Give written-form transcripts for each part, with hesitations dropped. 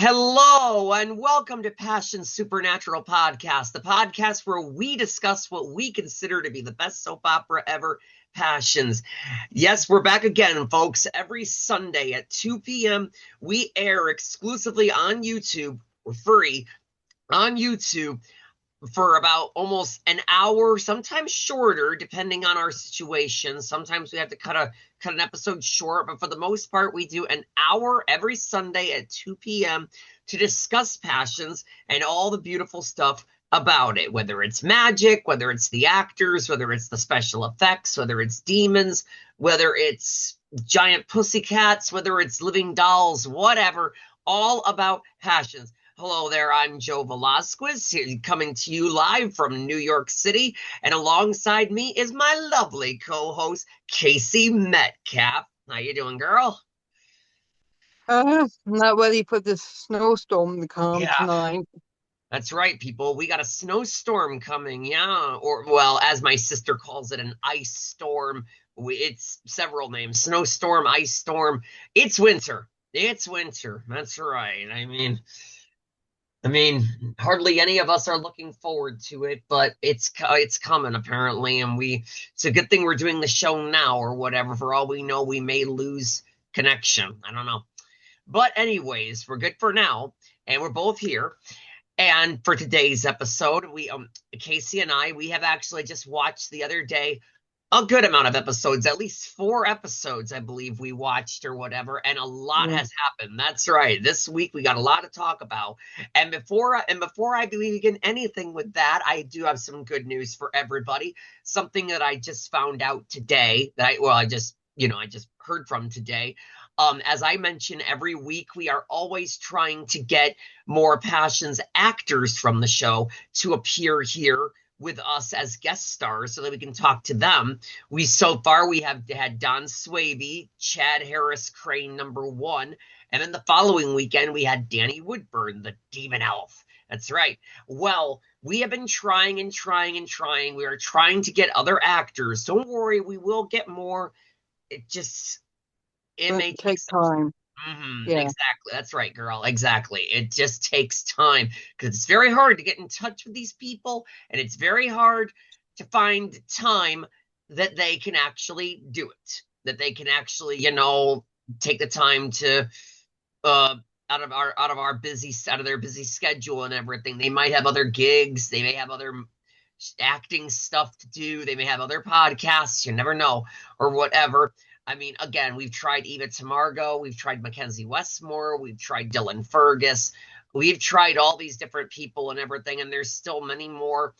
Hello and welcome to Passion Supernatural Podcast, the podcast where we discuss what we consider to be the best soap opera ever, Passions. Yes, we're back again, folks. Every Sunday at 2 p.m., we air exclusively on YouTube, for free, on YouTube for about almost an hour, sometimes shorter, depending on our situation. Sometimes we have to cut an episode short, but for the most part, we do an hour every Sunday at 2 p.m. to discuss Passions and all the beautiful stuff about it, whether it's magic, whether it's the actors, whether it's the special effects, whether it's demons, whether it's giant pussycats, whether it's living dolls, whatever, all about Passions. Hello there, I'm Joe Velasquez, coming to you live from New York City, and alongside me is my lovely co-host, Casey Metcalf. How you doing, girl? Not ready for this snowstorm to come Yeah, tonight. that's right, people. We got a snowstorm coming, yeah, or, well, as my sister calls it, an ice storm. It's several names, snowstorm, ice storm. It's winter. It's winter. That's right. I mean, hardly any of us are looking forward to it, but it's coming apparently, and it's a good thing we're doing the show now or whatever. For all we know, we may lose connection. I don't know. But anyways, we're good for now, and we're both here. And for today's episode, we Casey and I, we have actually just watched the other day a good amount of episodes, at least 4 episodes, I believe we watched or whatever, and a lot Yeah. has happened. That's right. This week we got a lot to talk about. And before I begin anything with that, I do have some good news for everybody. Something that I just found out today that I just heard from today. As I mentioned, every week we are always trying to get more Passions actors from the show to appear here with us as guest stars so that we can talk to them. So far we have had Don Swaby, Chad Harris Crane #1, and then the following weekend we had Danny Woodburn, the Demon Elf. That's right. Well, we have been trying and trying and trying. We are trying to get other actors. Don't worry, we will get more. It just it Gonna may take take some. time. Yeah. Exactly. That's right, girl. Exactly. It just takes time because it's very hard to get in touch with these people, and it's very hard to find time that they can actually do it, that they can actually, take the time to uh out of their busy schedule and everything. They might have other gigs, they may have other acting stuff to do, they may have other podcasts, you never know, or whatever. I mean, again, we've tried Eva Tamargo, we've tried Mackenzie Westmore, we've tried Dylan Fergus, we've tried all these different people and everything, and there's still many more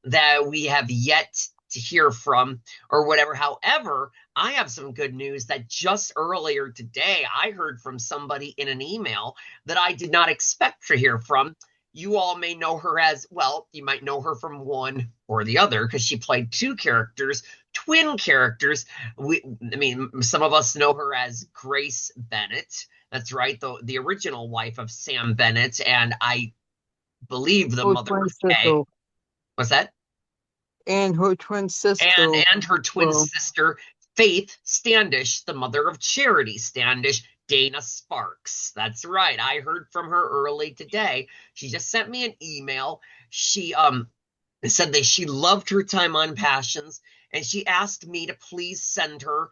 that we have yet to hear from or whatever. However, I have some good news that just earlier today I heard from somebody in an email that I did not expect to hear from. You all may know her as, well, you might know her from one or the other because she played two characters, twin characters. I mean, some of us know her as Grace Bennett. That's right, the original wife of Sam Bennett, and I believe the Her mother twin of Kay. sister. What's that? And her twin and sister. and her twin Well, sister Faith Standish, the mother of Charity Standish, Dana Sparks. That's right. I heard from her early today. She just sent me an email. She said that she loved her time on Passions, and she asked me to please send her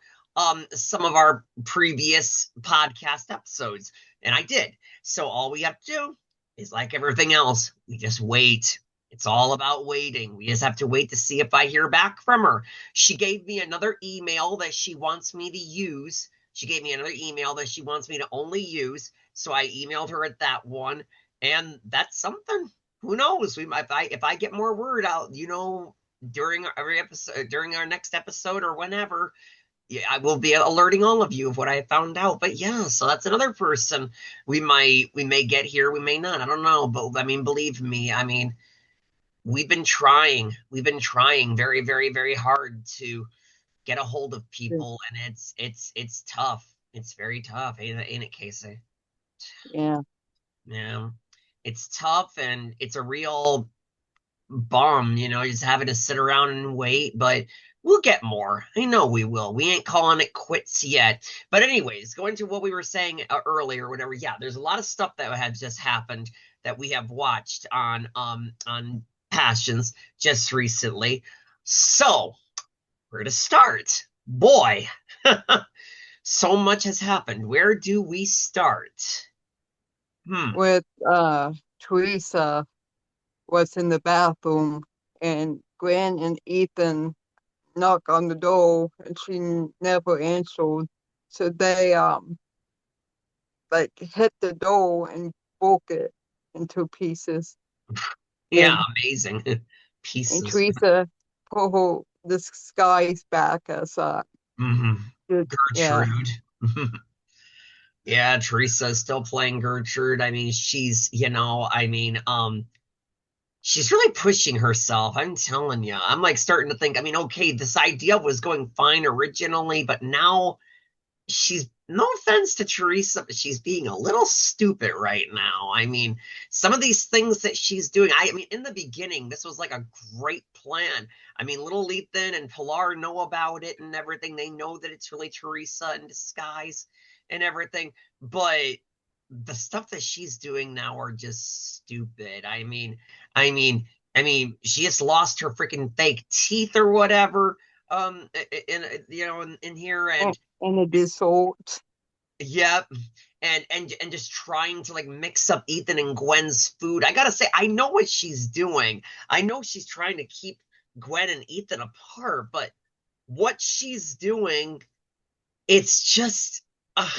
some of our previous podcast episodes, and I did. So all we have to do is, like everything else, we just wait. It's all about waiting. We just have to wait to see if I hear back from her. She gave me another email that she wants me to use. She gave me another email that she wants me to only use. So I emailed her at that one, and that's something. Who knows? If I get more word out, during every episode, during our next episode or whenever, yeah, I will be alerting all of you of what I found out. But yeah, so that's another person we may get here, we may not. I don't know, but I mean, believe me, I mean, we've been trying very, very, very hard to get a hold of yeah. people, and it's tough. It's very tough, ain't it, Casey? Yeah. Yeah, it's tough, and it's a real bum, just having to sit around and wait. But We'll get more. I know we will. We ain't calling it quits yet. But anyways, going to what we were saying earlier, whatever. Yeah, there's a lot of stuff that has just happened that we have watched on Passions just recently. So, where to start? Boy, so much has happened. Where do we start? Hmm. with Teresa was in the bathroom and Gwen and Ethan knock on the door and she never answered. So they like hit the door and broke it into pieces. Yeah, And amazing. and Pieces. Teresa put her disguise back as Hmm. yeah. Gertrude. Yeah, Teresa is still playing Gertrude. I mean, she's really pushing herself. I'm telling you. I'm like starting to think, I mean, okay, this idea was going fine originally, but now she's, no offense to Teresa, but she's being a little stupid right now. I mean, some of these things that she's doing, I mean, in the beginning, this was like a great plan. I mean, little Ethan and Pilar know about it and everything. They know that it's really Teresa in disguise and everything. But the stuff that she's doing now are just stupid. I mean, she just lost her freaking fake teeth or whatever. In here, And, and and it is salt. yep. And just trying to like mix up Ethan and Gwen's food. I gotta say, I know what she's doing. I know she's trying to keep Gwen and Ethan apart, but what she's doing, it's just, uh,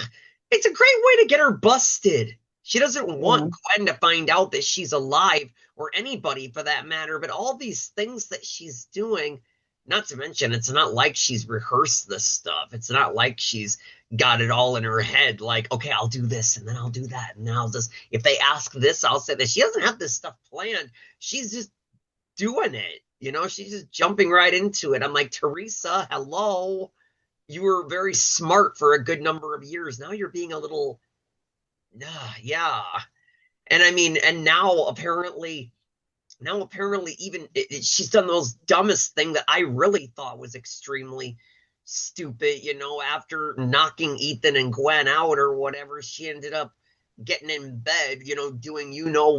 it's a great way to get her busted. She doesn't Yeah. want Gwen to find out that she's alive, or anybody for that matter, but all these things that she's doing, not to mention, it's not like she's rehearsed this stuff. It's not like she's got it all in her head, like, okay, I'll do this and then I'll do that. And then I'll just, if they ask this, I'll say this. She doesn't have this stuff planned. She's just doing it. She's just jumping right into it. I'm like, Teresa, hello. You were very smart for a good number of years. Now you're being a little, yeah. And I mean, and now apparently, even she's done the most dumbest thing that I really thought was extremely stupid. After knocking Ethan and Gwen out or whatever, she ended up getting in bed, doing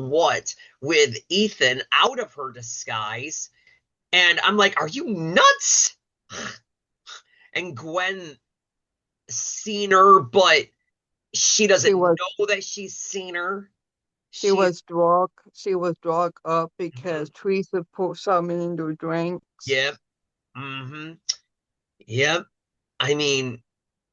what with Ethan out of her disguise. And I'm like, are you nuts? And Gwen seen her, but she She doesn't was know that she's seen her. she She's was drunk. She was drunk up because Mhm. Teresa put something into her drinks. Yep. Hmm. Yep. I mean,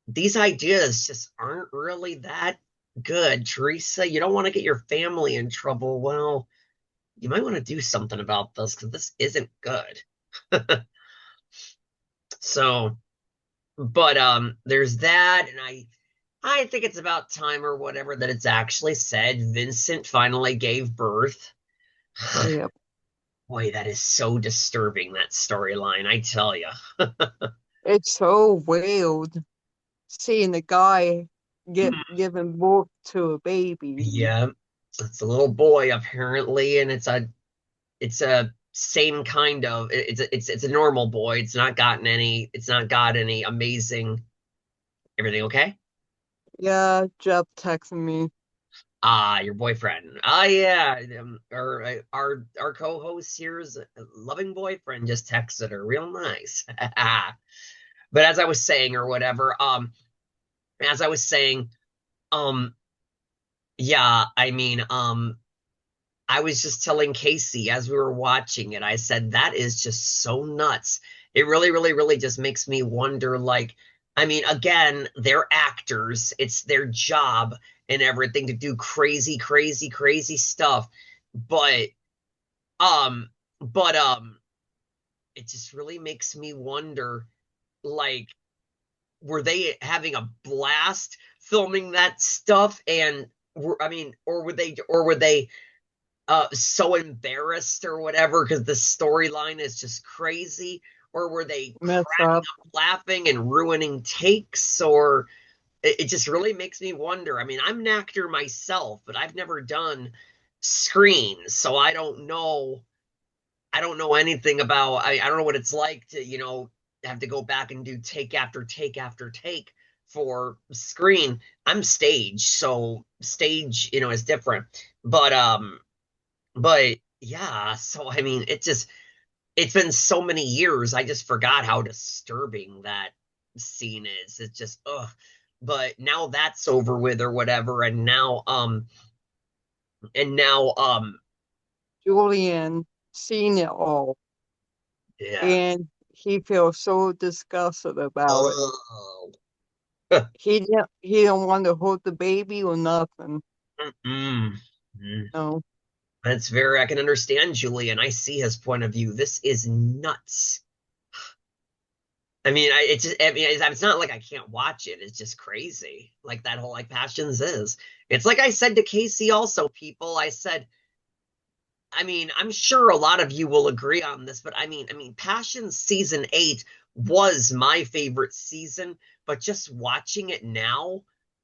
these ideas just aren't really that good. Teresa, you don't want to get your family in trouble. Well, you might want to do something about this because this isn't good. So, but there's that, and I think it's about time or whatever that it's actually said Vincent finally gave birth. Yep. Boy, that is so disturbing, that storyline, I tell you. It's so weird seeing the guy get given birth to a baby. Yeah, it's a little boy apparently, and it's a same kind of it's a normal boy. It's not got any amazing. Everything okay? Yeah, Jeff texted me. Ah, your boyfriend. Ah, yeah. Our co-host here's a loving boyfriend just texted her. Real nice. But as I was saying or whatever, as I was saying, um, yeah, I mean, I was just telling Casey as we were watching it, I said, that is just so nuts. It really, really, really just makes me wonder, like, I mean, again, they're actors, it's their job and everything to do crazy, crazy, crazy stuff. But, um, but it just really makes me wonder, like, were they having a blast filming that stuff? And I mean, or were they so embarrassed or whatever because the storyline is just crazy, or were they Mess cracking up. up laughing and ruining takes, or it just really makes me wonder. I mean, I'm an actor myself, but I've never done screens, so I don't know anything about. I don't know what it's like to have to go back and do take after take after take for screen. I'm stage, so stage, is different. But yeah, so I mean, it's been so many years. I just forgot how disturbing that scene is. It's just ugh. But now that's over with or whatever, and now Julian seen it all, yeah. and he feels so disgusted about it. Oh. He don't want to hold the baby or nothing. Mm-mm. Mm. No. That's very, I can understand Julian. I see his point of view. This is nuts. I mean, it's not like I can't watch it. It's just crazy. Like that whole like Passions is. It's like I said to Casey also, people. I said, I mean, I'm sure a lot of you will agree on this, but I mean, Passions season 8 was my favorite season, but just watching it now,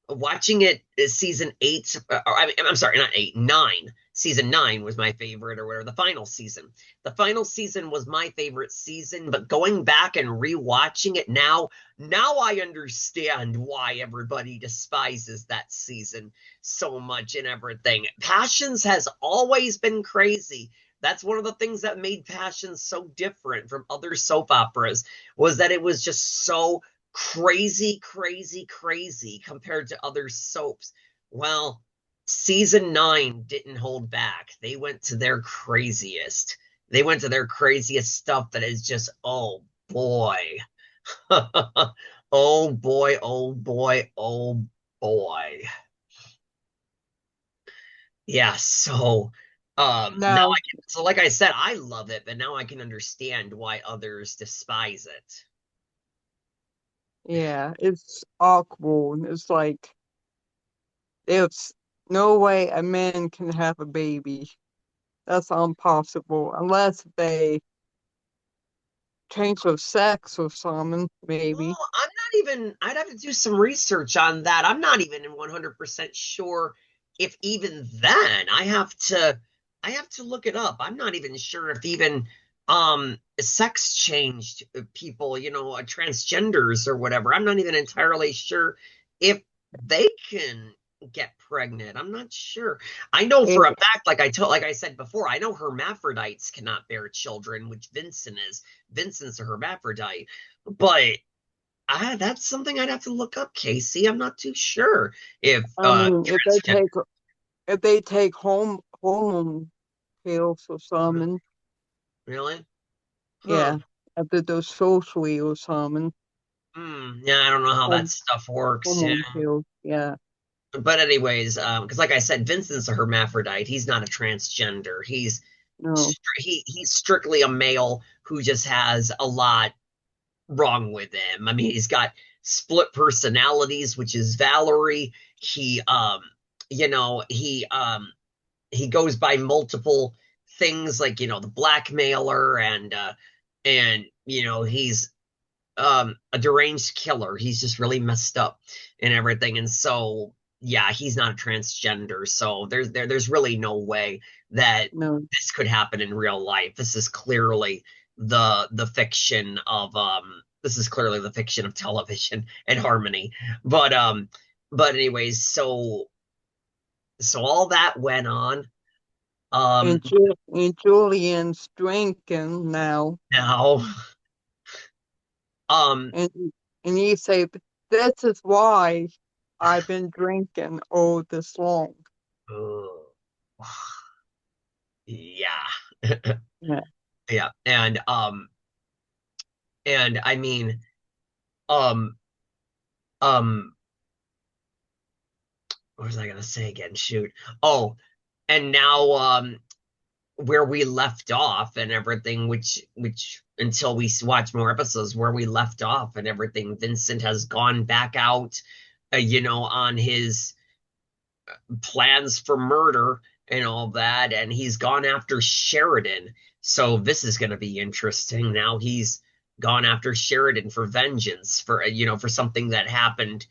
watching it season 8, I'm sorry, not 8, 9. Season 9 was my favorite or whatever, the final season. The final season was my favorite season, but going back and rewatching it now I understand why everybody despises that season so much and everything. Passions has always been crazy. That's one of the things that made Passions so different from other soap operas was that it was just so crazy, crazy, crazy compared to other soaps. Well, season 9 didn't hold back. They went to their craziest. They went to their craziest stuff that is just, oh boy. Oh boy, oh boy, oh boy. Yeah, so now Now, so like I said, I love it, but now I can understand why others despise it. yeah, it's awkward. It's like there's no way a man can have a baby. That's impossible unless they change their sex or something, maybe. Well, I'm not even, I'd have to do some research on that. I'm not even 100% sure if even then I have to look it up. I'm not even sure if even sex changed people, transgenders or whatever. I'm not even entirely sure if they can get pregnant. I'm not sure. I know for a It, fact, like I said before, I know hermaphrodites cannot bear children, which Vincent is. Vincent's a hermaphrodite. But that's something I'd have to look up, Casey. I'm not too sure if I mean, transgender if they take hormone pills or something, really. Huh. yeah, after those socially or something, Yeah, I don't know how that home, stuff works. Yeah. hormone pills, yeah, But anyways, because like I said, Vincent's a hermaphrodite. He's not a transgender. no, He's strictly a male who just has a lot wrong with him. I mean, he's got split personalities, which is Valerie. You know, he goes by multiple things like the blackmailer and he's a deranged killer. He's just really messed up and everything. And so yeah, he's not a transgender. So there's really no way that no, this could happen in real life. This is clearly the fiction of television and Harmony. But anyways, so all that went on. Um and Julian's drinking now, Now um and and you say, this is why I've been drinking all this long. uh, yeah. Yeah. Yeah. And I mean um um what was I gonna say again? Shoot. Oh, and now where we left off and everything, which until we watch more episodes where we left off and everything, Vincent has gone back out on his plans for murder and all that, and he's gone after Sheridan. So this is going to be interesting. Now he's gone after Sheridan for vengeance for for something that happened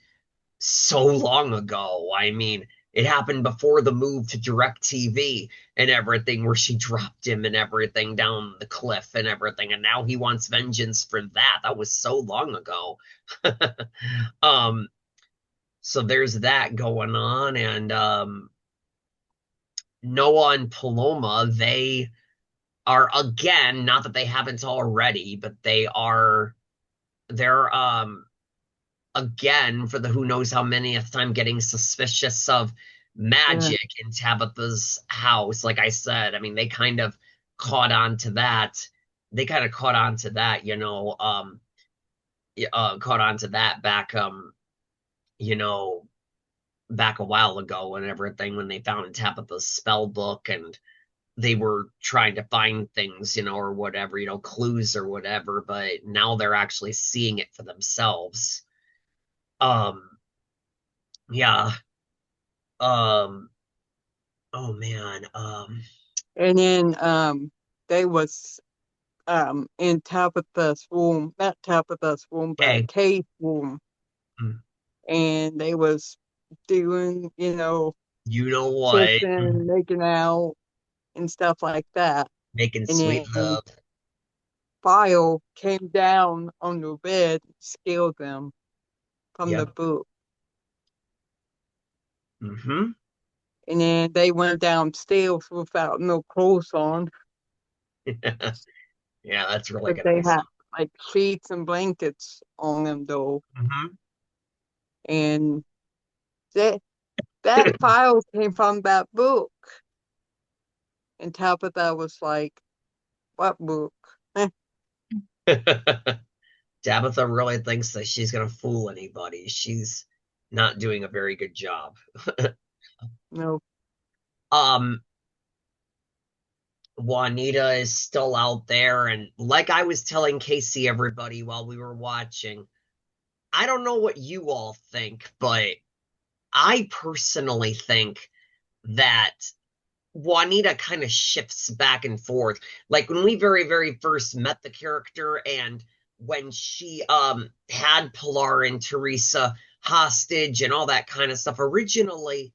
so long ago. I mean, It happened before the move to DirecTV and everything, where she dropped him and everything down the cliff and everything, and now he wants vengeance for that. That was so long ago. um, so there's that going on, and Noah and Paloma, they are again, not that they haven't already, but they're again, for the who knows how manyth time, getting suspicious of Yeah, magic in Tabitha's house. Like I said, I mean, they kind of caught on to that. They kind of caught on to that, caught on to that back, you know, back a while ago and everything, when they found Tabitha's spell book and they were trying to find things, or whatever, clues or whatever, but now they're actually seeing it for themselves. Um, yeah. Um, oh man. and then they was in Tabitha's room, not Tabitha's room, but Okay. Kay's room, Mm, and they was doing, you know what? kissing, making out, and stuff like that. Making And sweet then love. File came down on the bed, scared them from the Yep. book. Mm-hmm. And then they went downstairs without no clothes on, Yeah, that's really but good they also. had like sheets and blankets on them though. Mm-hmm. And that that file came from that book. And Tabitha was like, "What book?" Tabitha really thinks that she's gonna fool anybody. She's not doing a very good job. No. Um, Juanita is still out there, and like I was telling Casey, everybody, while we were watching, I don't know what you all think, but I personally think that Juanita kind of shifts back and forth. Like when we very, very first met the character, and when she had Pilar and Teresa hostage and all that kind of stuff. Originally,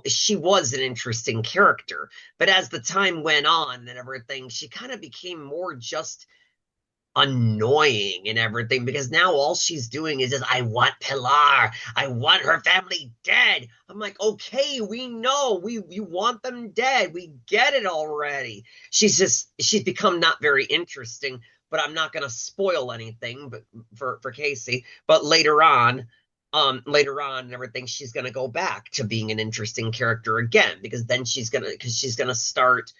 she was an interesting character. But as the time went on and everything, she kind of became more just annoying and everything, because now all she's doing is just, I want Pilar. I want her family dead. I'm like, okay, we know you want them dead. We get it already. She's become not very interesting, but I'm not gonna spoil anything but for Casey. But later on and everything, she's gonna go back to being an interesting character again, because then she's gonna start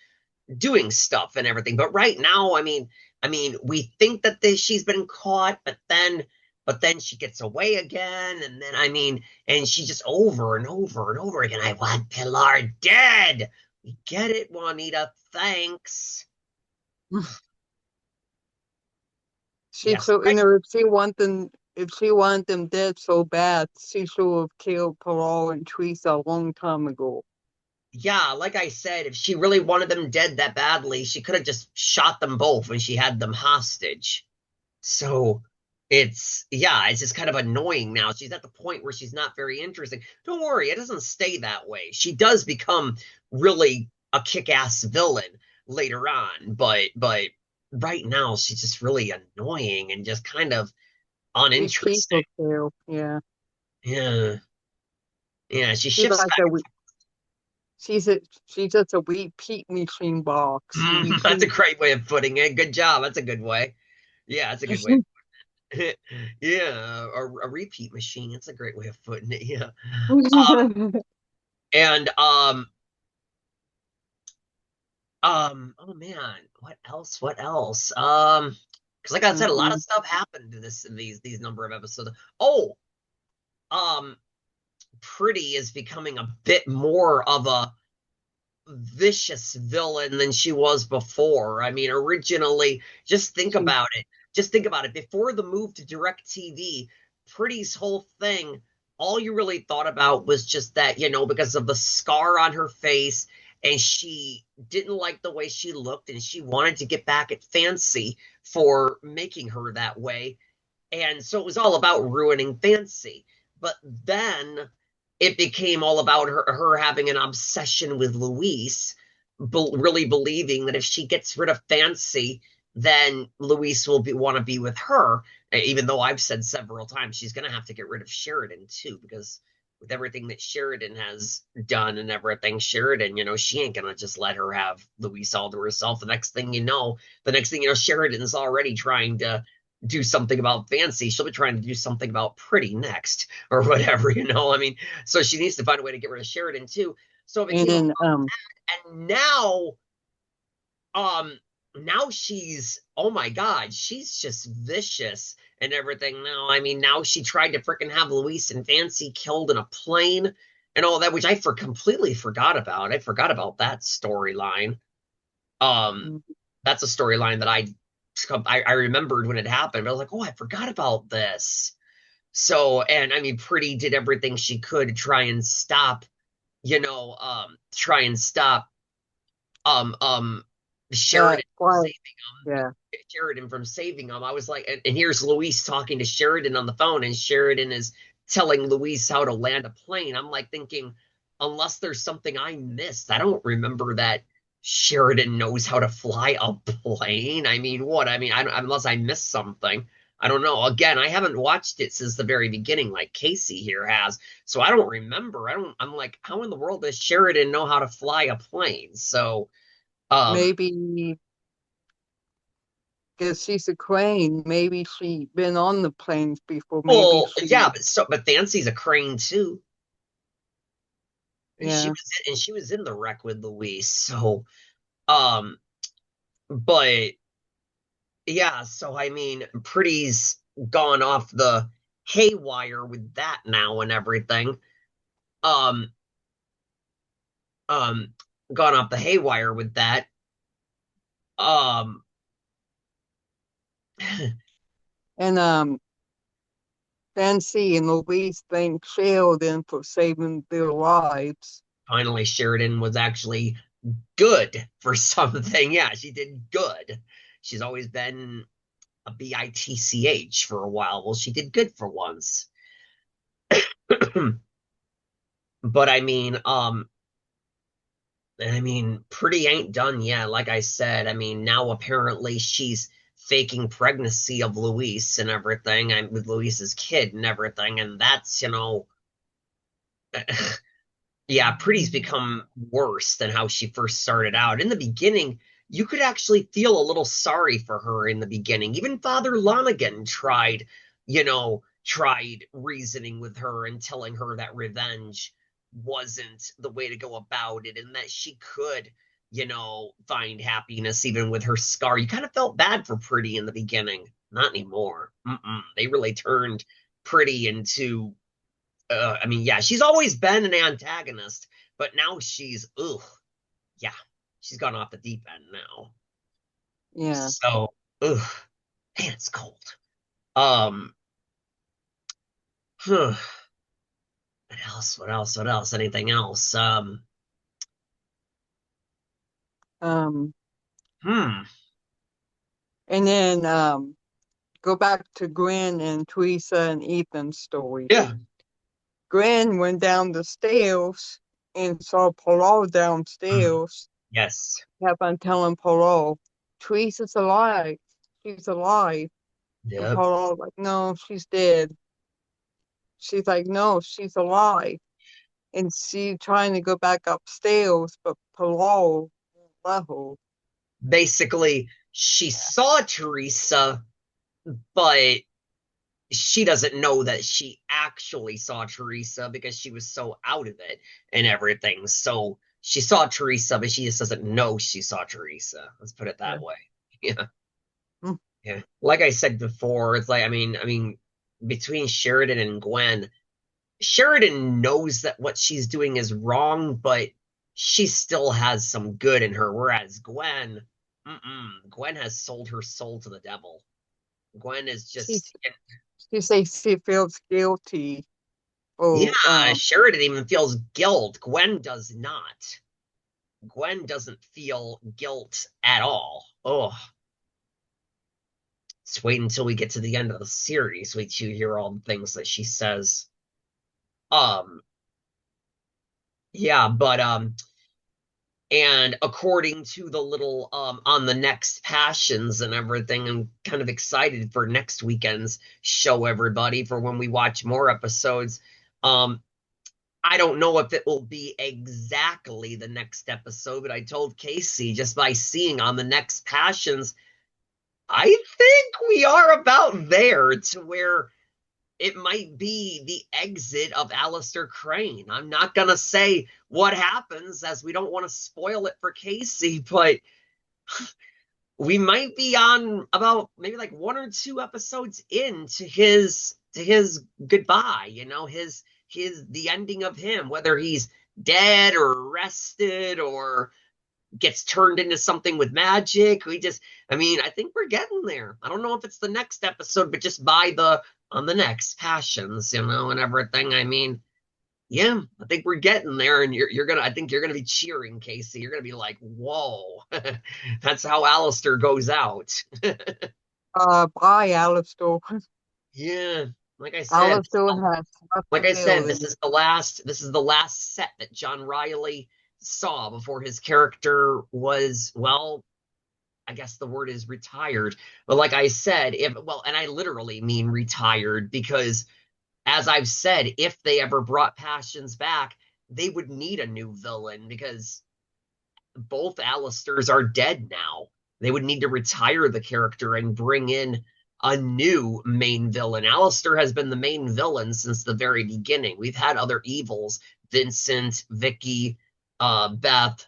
doing stuff and everything. But right now, I mean, we think that she's been caught, but then she gets away again, and then and she just over and over and over again. I want Pilar dead. We get it, Juanita. Thanks. She Yes, so right. if she wanted them dead so bad, she should have killed Paul and Teresa a long time ago. Yeah, like I said, if she really wanted them dead that badly, she could have just shot them both when she had them hostage. So it's just kind of annoying now. She's at the point where she's not very interesting. Don't worry, it doesn't stay that way. She does become really a kick-ass villain later on, but right now she's just really annoying and just kind of She's uninteresting. people too. Yeah. Yeah. Yeah, she She's shifts like back. a we- she's just a repeat machine box. She That's a repeats. great way of putting it. Good job. That's a good way. Yeah, that's a good way. Yeah, a repeat machine. That's a great way of putting it. Yeah. And oh man, what else? What else? Because like I said, a lot of Mm-mm. stuff happened to these number of episodes. Oh, um, Pretty is becoming a bit more of a vicious villain than she was before. I mean, originally, just think She about it. Just think about it. Before the move to DirecTV, Pretty's whole thing, all you really thought about was just that, because of the scar on her face, and she didn't like the way she looked, and she wanted to get back at Fancy for making her that way. And so it was all about ruining Fancy. But then it became all about her having an obsession with Luis, really believing that if she gets rid of Fancy, then Luis will want to be with her. Even though I've said several times she's going to have to get rid of Sheridan too, because with everything that Sheridan has done and everything, Sheridan, she ain't gonna just let her have Luis all to herself. The next thing you know, Sheridan's already trying to do something about Fancy. She'll be trying to do something about Pretty next or whatever, I mean, so she needs to find a way to get rid of Sheridan too. So it And became then and now she's, oh my God, she's just vicious and everything now. I mean, now she tried to freaking have Luis and Fancy killed in a plane and all that, which I completely forgot about. I forgot about that storyline. Um, mm, that's a storyline that I remembered when it happened, but I was like, oh, I forgot about this. So, and I mean, Pretty did everything she could to try and stop, try and stop um um that Sheridan from quiet, saving yeah. Sheridan from saving him. I was like, and here's Luis talking to Sheridan on the phone, and Sheridan is telling Luis how to land a plane. I'm like thinking, unless there's something I missed, I don't remember that Sheridan knows how to fly a plane. I mean, what? I mean, unless I missed something. I don't know. Again, I haven't watched it since the very beginning, like Casey here has. So I don't remember. I'm like, how in the world does Sheridan know how to fly a plane? So, um, Maybe because she's a crane, maybe she been on the planes before. Maybe well, she, yeah, but Fancy's a crane too. And yeah. she was in the wreck with Luis. So, um, but yeah, so I mean, Pretty's gone off the haywire with that now and everything. Um, um, Gone off the haywire with that. Um, And Fancy and Louise thank Sheldon for saving their lives. Finally, Sheridan was actually good for something. Yeah, she did good. She's always been a bitch for a while. Well, she did good for once. But I mean, Pretty ain't done yet. Like I said, I mean, now apparently she's faking pregnancy of Luis and everything, and with Luis's kid and everything, and that's, yeah, Pretty's become worse than how she first started out. In the beginning, you could actually feel a little sorry for her in the beginning. Even Father Lonigan tried reasoning with her and telling her that revenge wasn't the way to go about it and that she could, find happiness even with her scar. You kind of felt bad for Pretty in the beginning. Not anymore. They really turned Pretty into I mean, yeah, she's always been an antagonist, but now yeah, she's gone off the deep end now. Yeah. So, ugh, man, it's cold. Um, what else? What else? What else? Anything else? Um, Hmm. and then go back to Gwen and Teresa and Ethan's story. Yeah. Gwen went down the stairs and saw Paul downstairs. Yes. Kept on telling Paul, Teresa's alive. She's alive. And Yep. Paul like, no, she's dead. She's like, no, she's alive. And she trying to go back upstairs, but Paul let her. Basically, she saw Teresa, but she doesn't know that she actually saw Teresa because she was so out of it and everything. So she saw Teresa, but she just doesn't know she saw Teresa. Let's put it Yeah. that way. Yeah. Mm. Yeah. Like I said before, it's like I mean, between Sheridan and Gwen, Sheridan knows that what she's doing is wrong, but she still has some good in her. Whereas Gwen has sold her soul to the devil. Gwen is She, just she says she feels guilty. Oh, Yeah, Sheridan even feels guilt. Gwen does not. Gwen doesn't feel guilt at all. Oh, let's wait until we get to the end of the series. Wait till you hear all the things that she says. Um, yeah, but and according to the little on the next passions and everything, I'm kind of excited for next weekend's show, everybody, for when we watch more episodes. Um, I don't know if it will be exactly the next episode, but I told Casey just by seeing on the next passions, I think we are about there to where it might be the exit of Alistair Crane. I'm not going to say what happens as we don't want to spoil it for Casey, but we might be on about maybe like one or two episodes into his goodbye, his the ending of him, whether he's dead or arrested or gets turned into something with magic. I mean, I think we're getting there. I don't know if it's the next episode, but just by the on the next passions, and everything. I mean, yeah, I think we're getting there, and I think you're gonna be cheering, Casey. You're gonna be like, whoa, that's how Alistair goes out. Bye, Alistair. Yeah, like I said, Alistair has like I said, responsibility. this is the last set that John Riley saw before his character was, well, I guess the word is retired. But like I said, and I literally mean retired because, as I've said, if they ever brought Passions back, they would need a new villain because both Alistairs are dead now. They would need to retire the character and bring in a new main villain. Alistair has been the main villain since the very beginning. We've had other evils, Vincent, Vicky, Beth,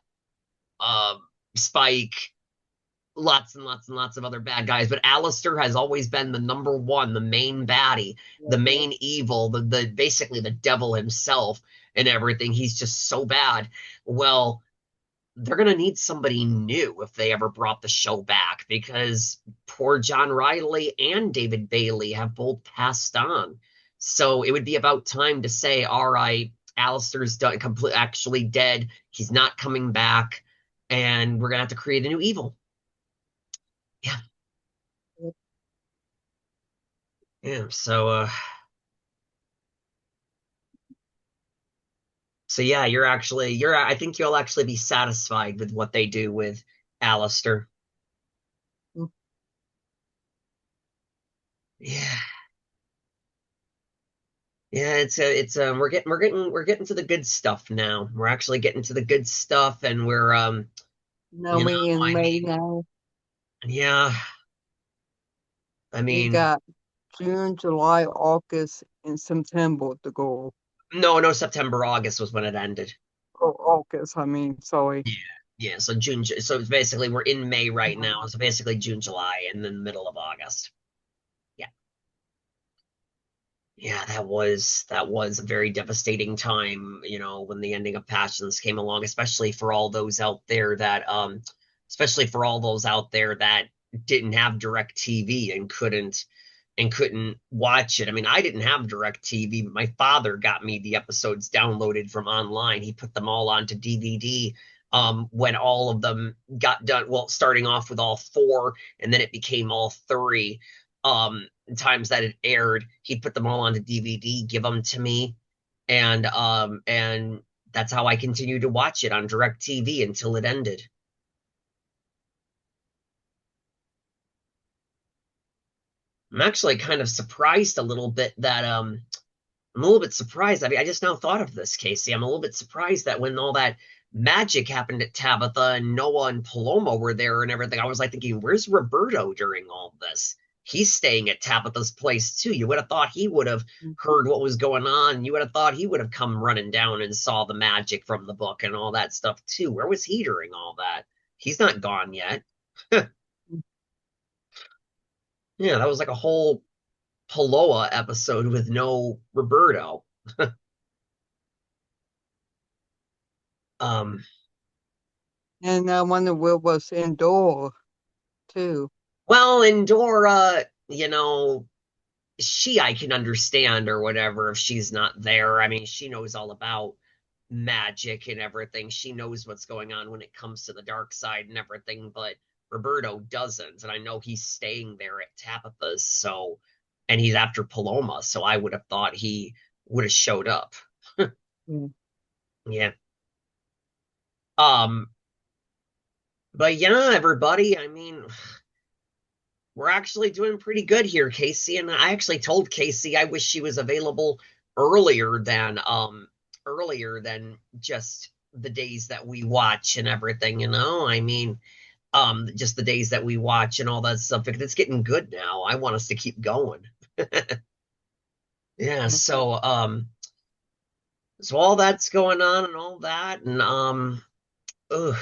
uh, Spike, lots and lots and lots of other bad guys, but Alistair has always been the number one, the main baddie, the main evil, the basically the devil himself and everything. He's just so bad. Well, they're gonna need somebody new if they ever brought the show back because poor John Riley and David Bailey have both passed on. So it would be about time to say, all right, Alistair's done, actually dead. He's not coming back, and we're gonna have to create a new evil. Yeah. Yeah, so yeah, I think you'll actually be satisfied with what they do with Alistair. Yeah. Yeah, we're getting to the good stuff now. We're actually getting to the good stuff and we're Now we in I May mean, now. yeah, I We mean, got June, July, August, and September to go. no, September, August was when it ended. Oh, August, I mean, sorry. Yeah. Yeah, so so it's basically we're in May right now. So basically June, July, and then the middle of August. Yeah. Yeah, that was a very devastating time, when the ending of Passions came along, especially for all those out there that didn't have direct TV and couldn't watch it. I mean, I didn't have direct TV, but my father got me the episodes downloaded from online. He put them all onto DVD when all of them got done. Well, starting off with all four, and then it became all three. Times that it aired, he'd put them all onto DVD, give them to me, and that's how I continued to watch it on direct TV until it ended. I'm actually kind of surprised a little bit that I'm a little bit surprised. I mean, I just now thought of this, Casey. I'm a little bit surprised that when all that magic happened at Tabitha and Noah and Paloma were there and everything, I was like thinking, where's Roberto during all this? He's staying at Tabitha's place too. You would have thought he would have heard what was going on. You would have thought he would have come running down and saw the magic from the book and all that stuff too. Where was he during all that? He's not gone yet. Yeah, that was like a whole Paloa episode with no Roberto. Um, And I wonder what was indoor too. well, Endora, she I can understand or whatever if she's not there. I mean, she knows all about magic and everything. She knows what's going on when it comes to the dark side and everything, but Roberto doesn't. And I know he's staying there at Tabitha's, and he's after Paloma, so I would have thought he would have showed up. Yeah. Yeah. Um, but yeah, everybody, I mean, we're actually doing pretty good here, Casey. And I actually told Casey I wish she was available earlier than earlier than just the days that we watch and everything, you know? I mean, just the days that we watch and all that stuff. Because it's getting good now. I want us to keep going. Yeah, Mhm. so all that's going on and all that, and ugh,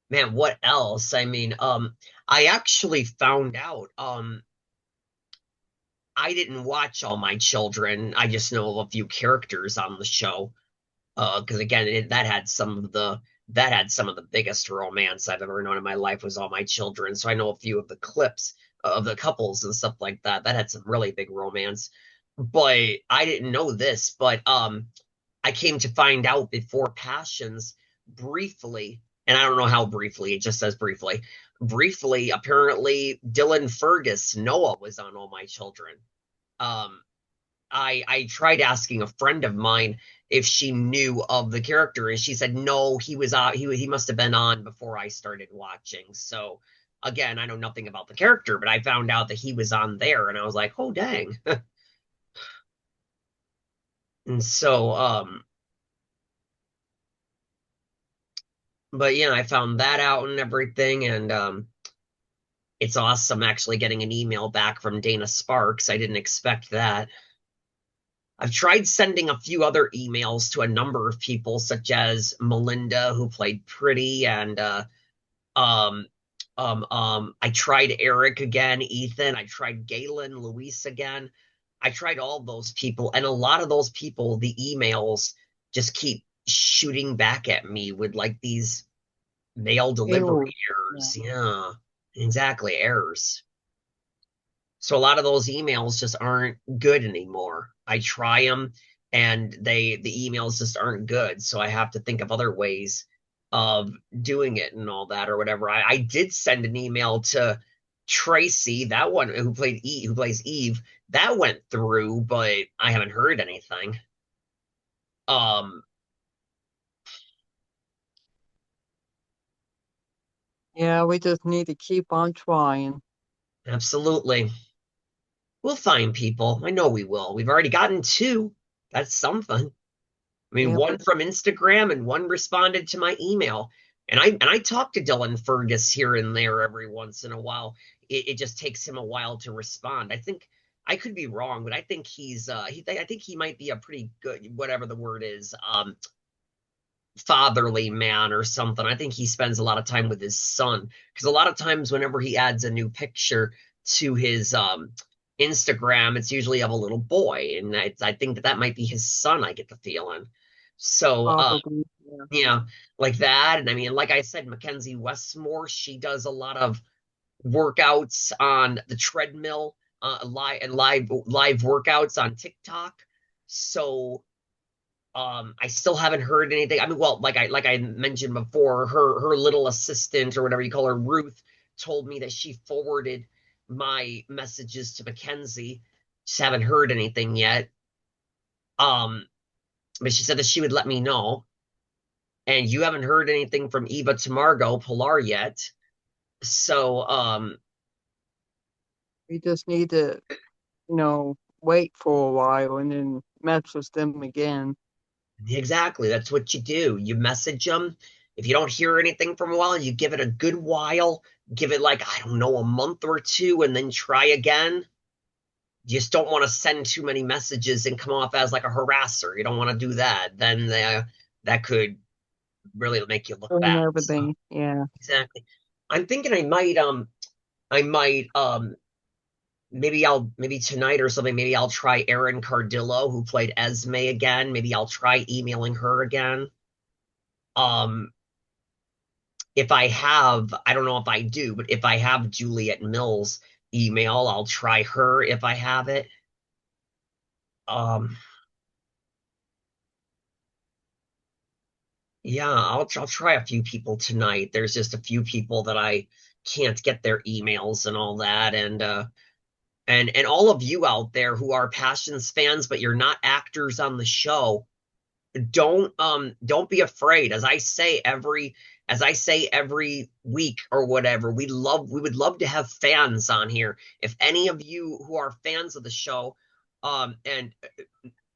man, what else? I mean, I actually found out, I didn't watch All My Children. I just know of a few characters on the show. Because again, that had some of the biggest romance I've ever known in my life was All My Children. So I know a few of the clips of the couples and stuff like that. That had some really big romance. But I didn't know this, but I came to find out before Passions briefly, and I don't know how briefly, it just says briefly. Briefly, apparently Dylan Fergus, Noah was on All My Children. Um, I tried asking a friend of mine if she knew of the character, and she said no, he was he must have been on before I started watching. So again, I know nothing about the character, but I found out that he was on there, and I was like, oh dang. And so but yeah, I found that out and everything, and it's awesome actually getting an email back from Dana Sparks. I didn't expect that. I've tried sending a few other emails to a number of people, such as Melinda, who played Pretty, and um, I tried Eric again, Ethan. I tried Galen, Luis again. I tried all those people, and a lot of those people, the emails just keep shooting back at me with like these mail Ew. delivery Yeah. errors. Yeah, exactly, errors. So a lot of those emails just aren't good anymore. I try them and the emails just aren't good. So I have to think of other ways of doing it and all that or whatever. I did send an email to Tracy, that one who plays Eve. That went through, but I haven't heard anything. Um, Yeah, we just need to keep on trying. absolutely. We'll find people. I know we will. We've already gotten two. That's something. I mean, Yep. one from Instagram and one responded to my email. And I talk to Dylan Fergus here and there every once in a while. It just takes him a while to respond. I think I could be wrong, but I think I think he might be a pretty good, whatever the word is, fatherly man or something. I think he spends a lot of time with his son because a lot of times whenever he adds a new picture to his Instagram, it's usually of a little boy, and I think that might be his son. I get the feeling. So Probably. Yeah. yeah, like that. And I mean, like I said, Mackenzie Westmore, she does a lot of workouts on the treadmill, live workouts on TikTok. So I still haven't heard anything. I mean, well, like I mentioned before, her little assistant or whatever you call her, Ruth, told me that she forwarded my messages to Mackenzie. Just haven't heard anything yet. Um, but she said that she would let me know. And you haven't heard anything from Eva Tamargo Pilar yet. So We just need to, wait for a while and then message them again. exactly, that's what you do. You message them. If you don't hear anything from a while, you give it a good while. Give it like, I don't know, a month or two, and then try again. You just don't want to send too many messages and come off as like a harasser. You don't want to do that. Then that could really make you look And bad. So everything. Yeah. exactly. I'm thinking I might maybe tonight or something, maybe I'll try Erin Cardillo, who played Esme again. Maybe I'll try emailing her again. Um, if I have, I don't know if I do, but if I have Juliet Mills' email, I'll try her if I have it. Um, yeah, I'll try a few people tonight. There's just a few people that I can't get their emails and all that, and all of you out there who are Passions fans, but you're not actors on the show. don't be afraid. As I say every week or whatever, we would love to have fans on here. If any of you who are fans of the show,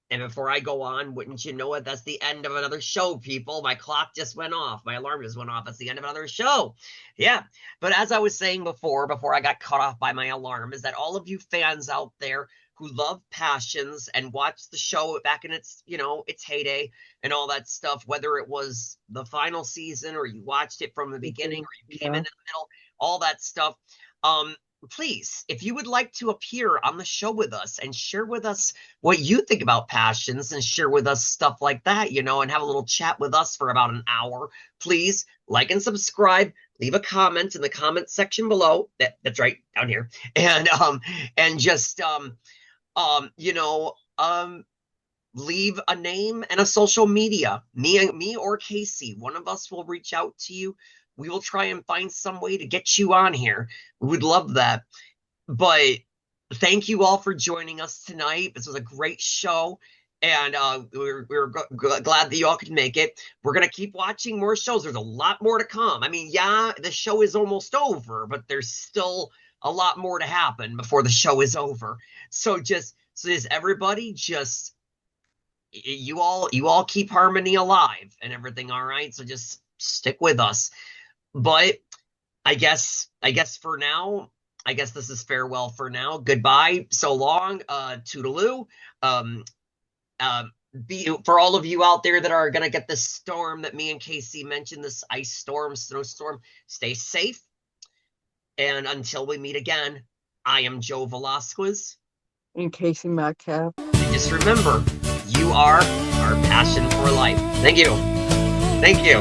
and before I go on, wouldn't you know it, that's the end of another show, people. My clock just went off. My alarm just went off. That's the end of another show. Yeah. But as I was saying before I got cut off by my alarm, is that all of you fans out there who love Passions and watched the show back in its, its heyday and all that stuff, whether it was the final season or you watched it from the beginning or you came in the middle, all that stuff, please, if you would like to appear on the show with us and share with us what you think about Passions and share with us stuff like that, and have a little chat with us for about an hour, please like and subscribe, leave a comment in the comment section below. That's right down here. And just, leave a name and a social media. Me or Casey, one of us will reach out to you. We will try and find some way to get you on here. We would love that. But thank you all for joining us tonight. This was a great show, and we're glad that you all could make it. We're going to keep watching more shows. There's a lot more to come. I mean, yeah, the show is almost over, but there's still a lot more to happen before the show is over. So just everybody, just you all keep Harmony alive and everything, all right? So just stick with us. But I guess for now, I guess this is farewell for now. Goodbye. So long. Toodaloo. For all of you out there that are going to get this storm that me and Casey mentioned, this ice storm, snowstorm, stay safe. And until we meet again, I am Joe Velasquez. And Casey Metcalf. And just remember, you are our passion for life. Thank you. Thank you.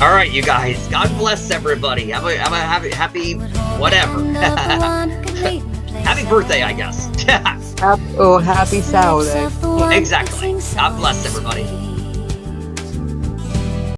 All right, you guys. God bless everybody. Have a happy whatever. Happy birthday, I guess. Happy Saturday. Exactly. God bless everybody.